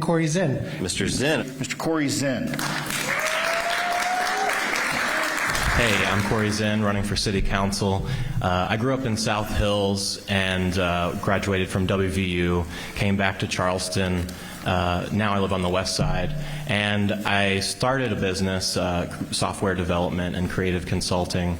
Corey Zinn. Mr. Zinn. Mr. Corey Zinn. Hey, I'm Corey Zinn, running for City Council. I grew up in South Hills and graduated from WVU, came back to Charleston. Now I live on the west side, and I started a business, software development and creative consulting,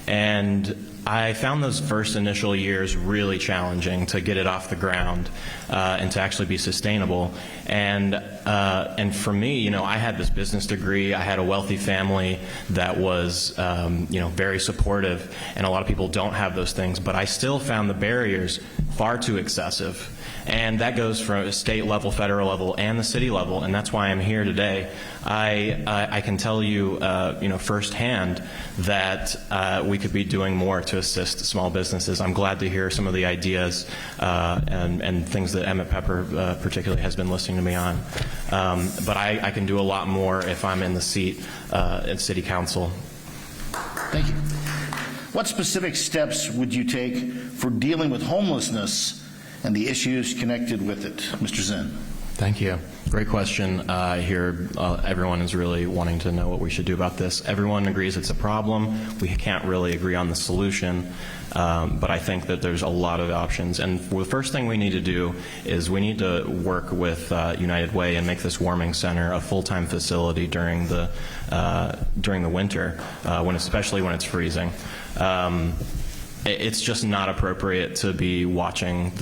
and I found those first initial years really challenging to get it off the ground and to actually be sustainable. And for me, you know, I had this business degree. I had a wealthy family that was, you know, very supportive, and a lot of people don't have those things. But I still found the barriers far too excessive. And that goes from state level, federal level, and the city level, and that's why I'm here today. I can tell you, you know, firsthand that we could be doing more to assist small businesses. I'm glad to hear some of the ideas and things that Emmett Pepper particularly has been listening to me on. But I can do a lot more if I'm in the seat at City Council. Thank you. What specific steps would you take for dealing with homelessness and the issues connected with it? Mr. Zinn. Thank you. Great question. I hear everyone is really wanting to know what we should do about this. Everyone agrees it's a problem. We can't really agree on the solution, but I think that there's a lot of options. And the first thing we need to do is we need to work with United Way and make this warming center a full-time facility during the winter, especially when it's freezing. It's just not appropriate to be watching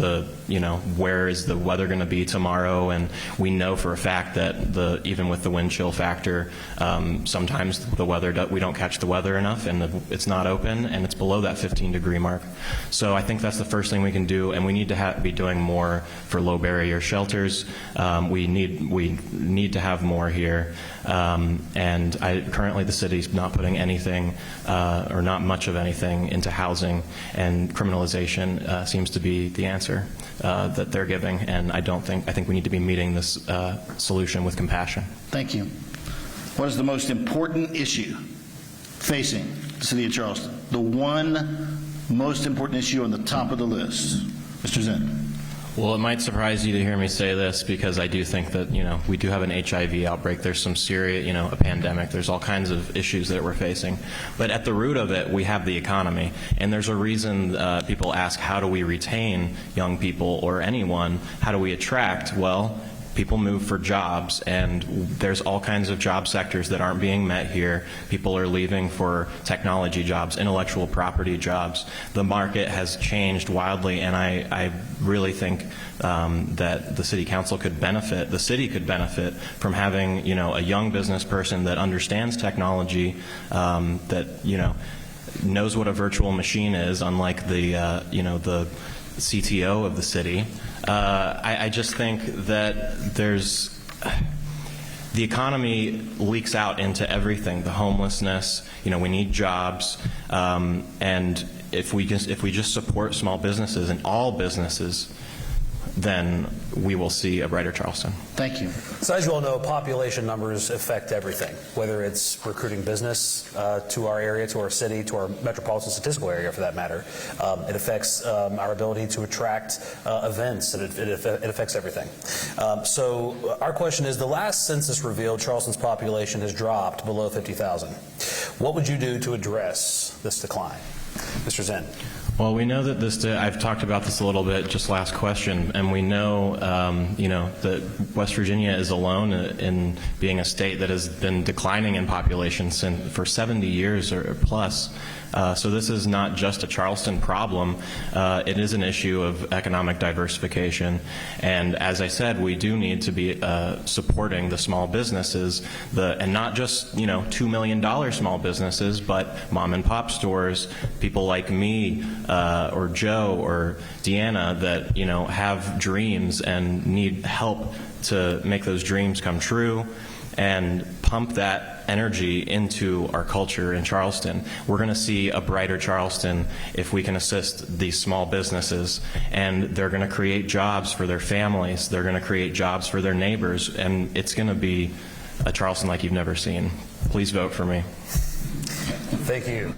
you know, where is the weather going to be tomorrow, and we know for a fact that even with the wind chill factor, sometimes the weather, we don't catch the weather enough, and it's not open, and it's below that 15-degree mark. So I think that's the first thing we can do, and we need to be doing more for low barrier shelters. We need to have more here, and currently the city's not putting anything, or not much of anything, into housing. And criminalization seems to be the answer that they're giving, and I think we need to be meeting this solution with compassion. Thank you. What is the most important issue facing the city of Charleston? The one most important issue on the top of the list. Mr. Zinn. Well, it might surprise you to hear me say this, because I do think that, you know, we do have an HIV outbreak. There's some serious, you know, a pandemic. There's all kinds of issues that we're facing. But at the root of it, we have the economy. And there's a reason people ask, how do we retain young people or anyone? How do we attract? Well, people move for jobs, and there's all kinds of job sectors that aren't being met here. People are leaving for technology jobs, intellectual property jobs. The market has changed wildly, and I really think that the city council could benefit, the city could benefit from having, you know, a young business person that understands technology, that, you know, knows what a virtual machine is, unlike the, you know, the CTO of the city. I just think that the economy leaks out into everything. The homelessness, you know, we need jobs, and if we just support small businesses and all businesses, then we will see a brighter Charleston. Thank you. So as you all know, population numbers affect everything, whether it's recruiting business to our area, to our city, to our metropolitan statistical area for that matter. It affects our ability to attract events, and it affects everything. So our question is, the last census revealed Charleston's population has dropped below 50,000. What would you do to address this decline? Mr. Zinn. Well, we know that I've talked about this a little bit just last question, and we know, you know, that West Virginia is alone in being a state that has been declining in population for 70 years or plus. So this is not just a Charleston problem. It is an issue of economic diversification. And as I said, we do need to be supporting the small businesses, and not just, you know, $2 million small businesses, but mom and pop stores, people like me or Joe or Deanna that, you know, have dreams and need help to make those dreams come true, and pump that energy into our culture in Charleston. We're going to see a brighter Charleston if we can assist these small businesses, and they're going to create jobs for their families, they're going to create jobs for their neighbors, and it's going to be a Charleston like you've never seen. Please vote for me. Thank you.